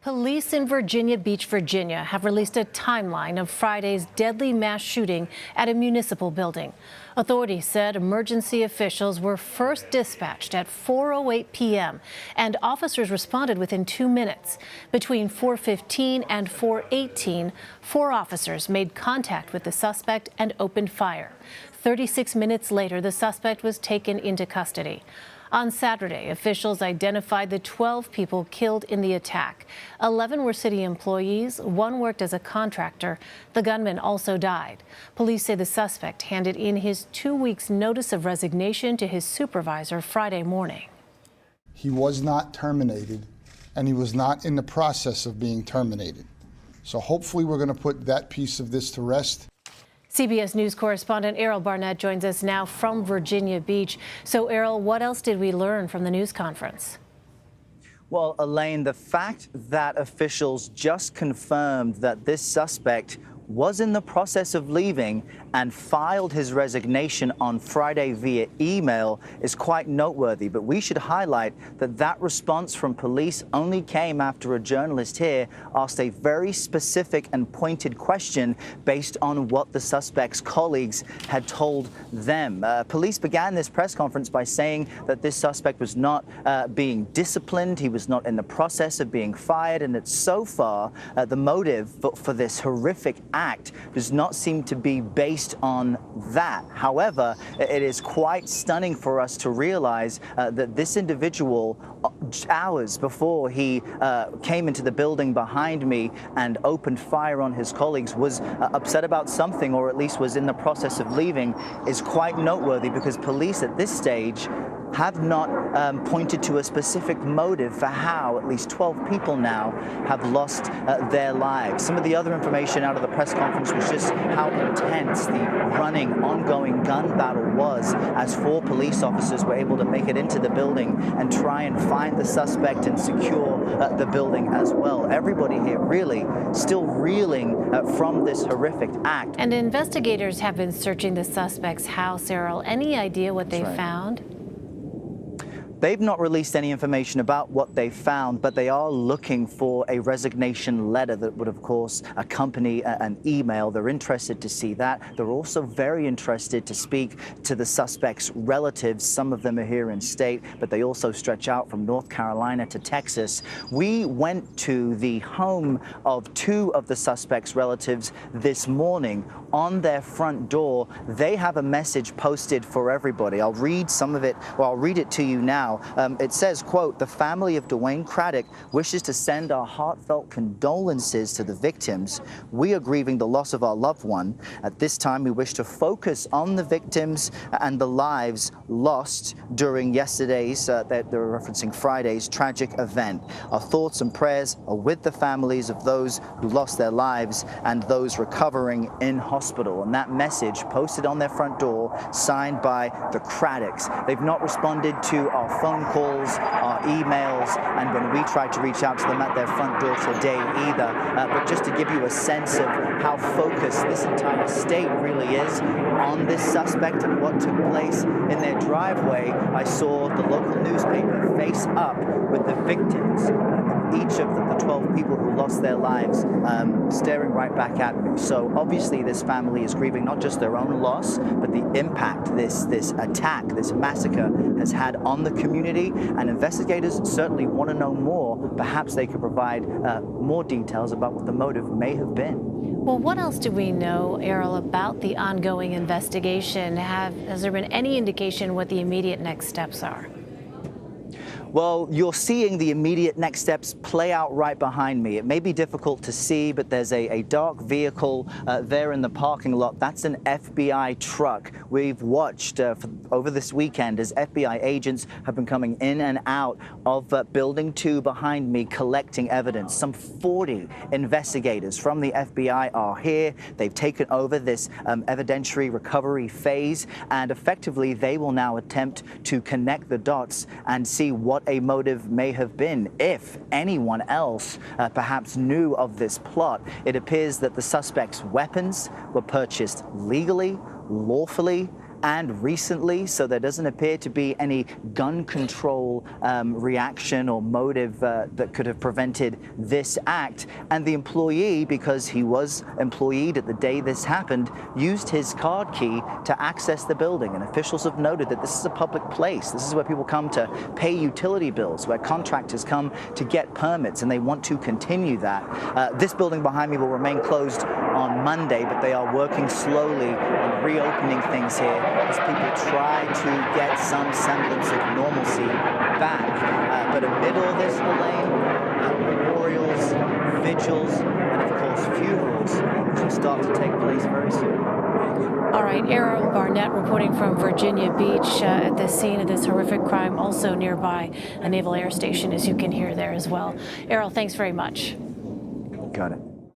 Police in Virginia Beach, Virginia, have released a timeline of Friday's deadly mass shooting at a municipal building. Authorities said emergency officials were first dispatched at 4:08 p.m. and officers responded within 2 minutes. Between 4:15 and 4:18, 4 officers made contact with the suspect and opened fire. 36 minutes later, the suspect was taken into custody. On Saturday, officials identified the 12 people killed in the attack. 11 were city employees, 1 worked as a contractor. The gunman also died. Police say the suspect handed in his 2 weeks' notice of resignation to his supervisor Friday morning. He was not terminated, and he was not in the process of being terminated. So hopefully we're going to put that piece of this to rest. CBS News correspondent Errol Barnett joins us now from Virginia Beach. So, Errol, what else did we learn from the news conference? Well, Elaine, the fact that officials just confirmed that this suspect was in the process of leaving and filed his resignation on Friday via email is quite noteworthy. But we should highlight that that response from police only came after a journalist here asked a very specific and pointed question based on what the suspect's colleagues had told them. Police began this press conference by saying that this suspect was not being disciplined, he was not in the process of being fired, and that so far the motive for this horrific act does not seem to be based on that. However, it is quite stunning for us to realize that this individual, hours before he came into the building behind me and opened fire on his colleagues, was upset about something, or at least was in the process of leaving, is quite noteworthy because police at this stage have not pointed to a specific motive for how at least 12 people now have lost their lives. Some of the other information out of the press conference was just how intense the running, ongoing gun battle was as 4 police officers were able to make it into the building and try and find the suspect and secure the building as well. Everybody here really still reeling from this horrific act. And investigators have been searching the suspect's house, Errol. Any idea what they found? They've not released any information about what they found, but they are looking for a resignation letter that would, of course, accompany an email. They're interested to see that. They're also very interested to speak to the suspect's relatives. Some of them are here in state, but they also stretch out from North Carolina to Texas. We went to the home of 2 of the suspect's relatives this morning. On their front door, they have a message posted for everybody. I'll read some of it, or I'll read it to you now. It says, quote, "The family of Dwayne Craddock wishes to send our heartfelt condolences to the victims. We are grieving the loss of our loved one. At this time, we wish to focus on the victims and the lives lost during yesterday's, they're referencing Friday's, tragic event. Our thoughts and prayers are with the families of those who lost their lives and those recovering in hospital." And that message posted on their front door, signed by the Craddocks. They've not responded to our phone calls, our emails, and when we tried to reach out to them at their front door today either. But just to give you a sense of how focused this entire state really is on this suspect and what took place in their driveway, I saw the local newspaper face up with the victims, each of the 12 people who lost their lives, staring right back at me. So obviously this family is grieving not just their own loss, but the impact this attack, this massacre has had on the community, and investigators certainly want to know more. Perhaps they could provide more details about what the motive may have been. Well, what else do we know, Errol, about the ongoing investigation? Has there been any indication what the immediate next steps are? Well, you're seeing the immediate next steps play out right behind me. It may be difficult to see, but there's a dark vehicle there in the parking lot. That's an FBI truck. We've watched over this weekend as FBI agents have been coming in and out of Building 2 behind me collecting evidence. Some 40 investigators from the FBI are here. They've taken over this evidentiary recovery phase, and effectively they will now attempt to connect the dots and see what a motive may have been, if anyone else perhaps knew of this plot. It appears that the suspect's weapons were purchased legally, lawfully, and recently, so there doesn't appear to be any gun control reaction or motive that could have prevented this act. And the employee, because he was employed at the day this happened, used his card key to access the building. And officials have noted that this is a public place. This is where people come to pay utility bills, where contractors come to get permits, and they want to continue that. This building behind me will remain closed on Monday, but they are working slowly on reopening things here as people try to get some semblance of normalcy back. But amid all this, Elaine, memorials, vigils, and of course funerals should start to take place very soon. All right, Errol Barnett reporting from Virginia Beach at the scene of this horrific crime, also nearby a naval air station, as you can hear there as well. Errol, thanks very much. Got it.